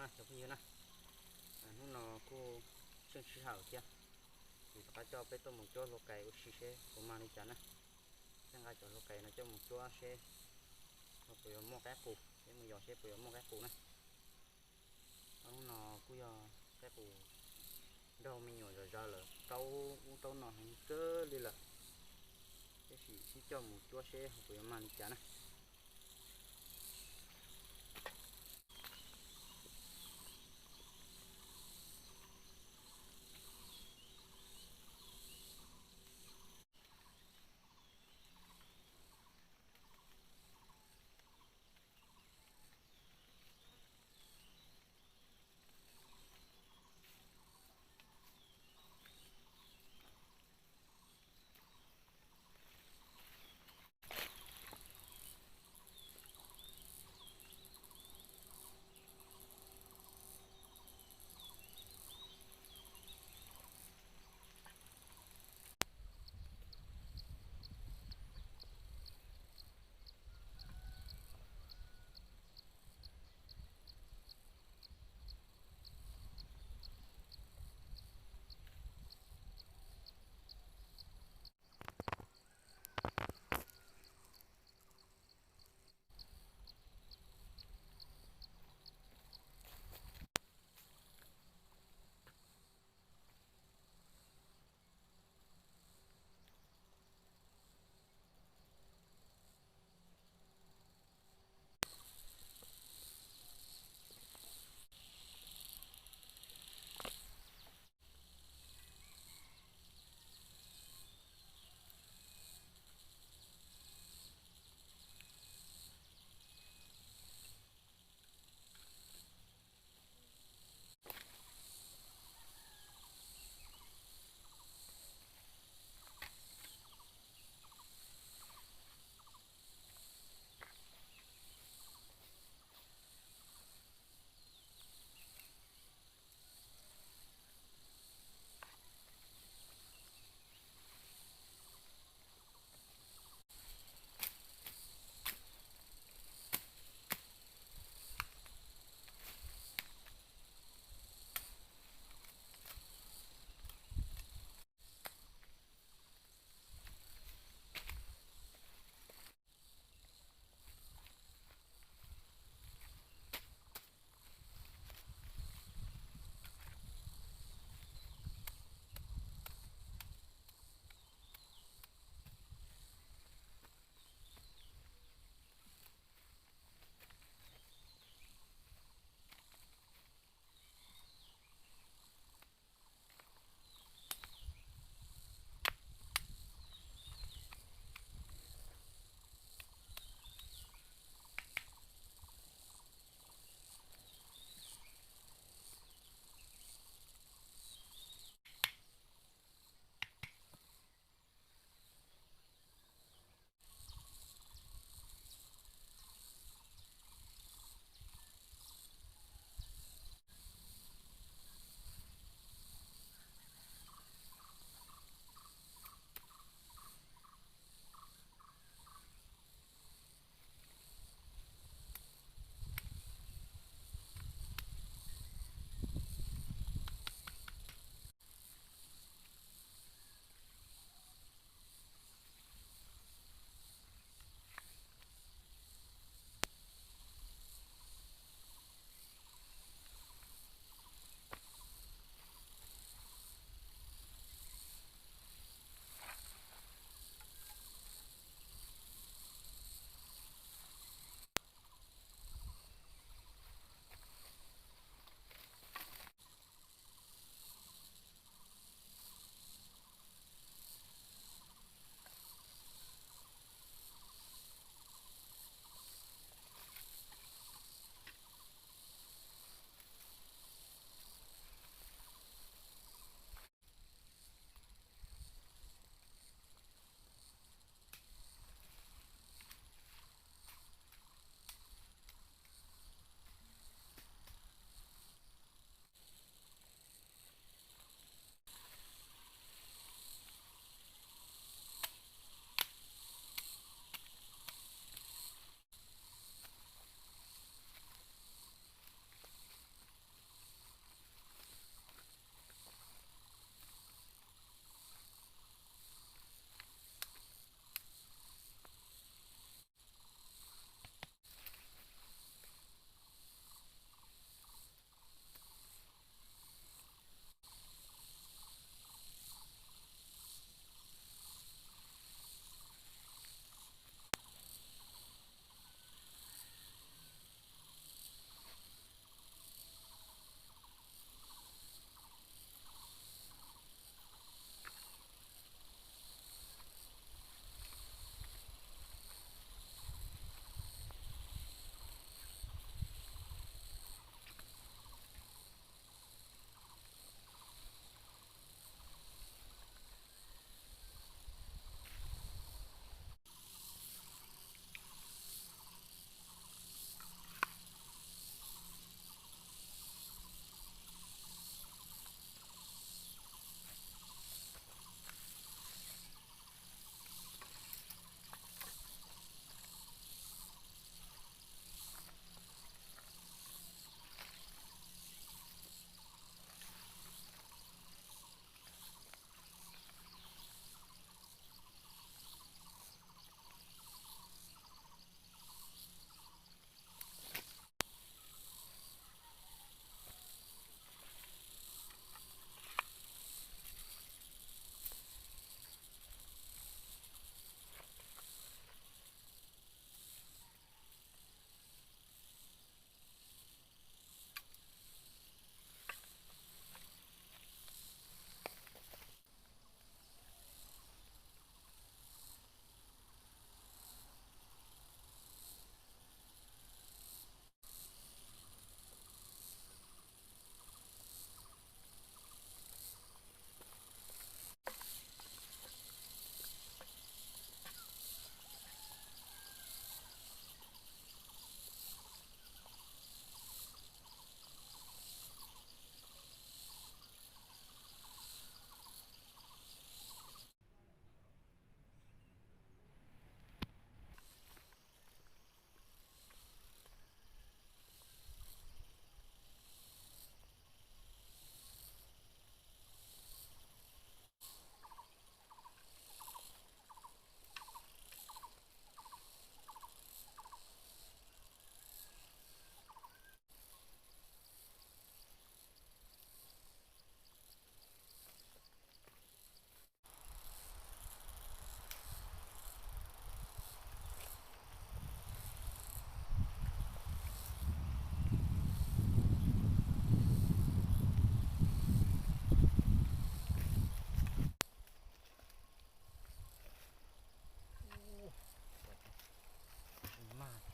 nè cho như nè nó cô chân sư hảo kia thì ta cho bé tôi một chỗ lô cày của xí xe của mang đi chả nè đang ai cho lô cày nó cho một chỗ xe nó phải mua cái củ để mình dò xe phải mua cái củ này nó cứ giờ cái củ đâu mình nhồi rồi ra là câu câu nó hình cơ đi là cái xí cho một chỗ xe phải mang đi chả nè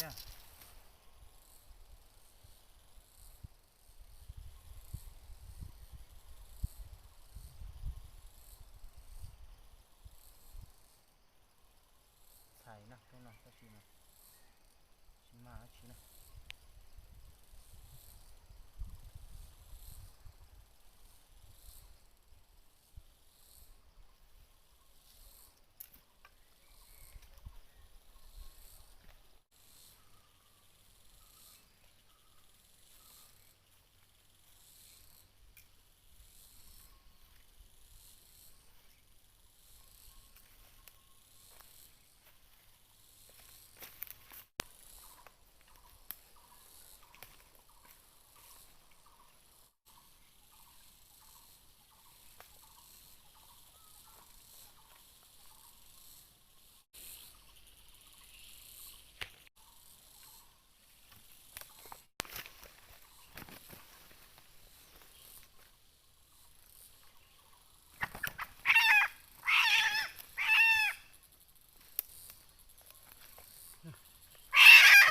kia xài nè trong nào có gì nè xin mà chỉ nè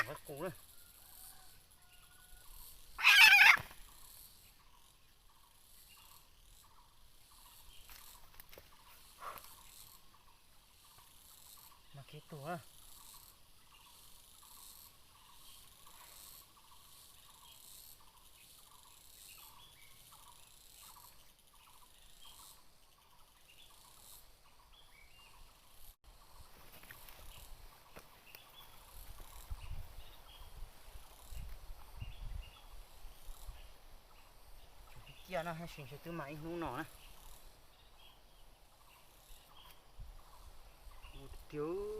bắt cú đấy mà cái tổ kia nó hay xin cho tôi máy nung nọ nè một thiếu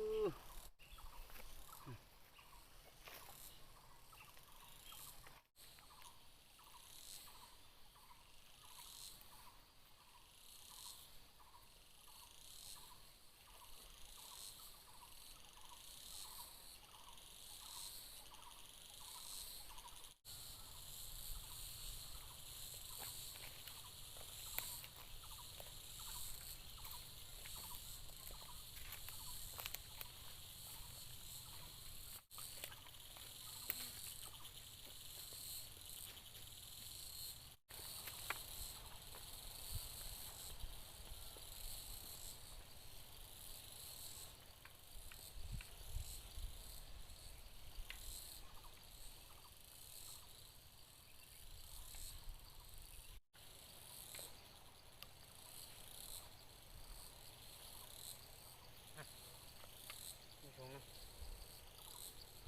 xuống nè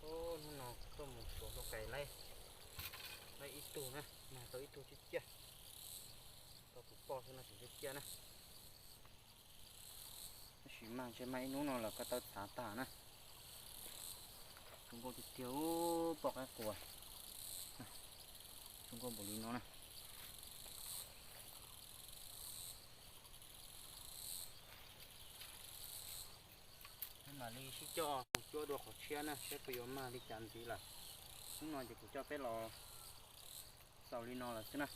ô nó có một số lô cày lấy ít tù nè mà tôi ít tù chết chưa tôi cũng bỏ cho nó chết chưa nè chỉ mang trên máy nó là cái tao xả tả nè chúng con thì thiếu bỏ cái của chúng con bỏ đi nó nè mà đi xí cho đồ khó chia nè sẽ phải mà đi chán gì là chúng nó chỉ cho cái lò sầu đi nó là thế nào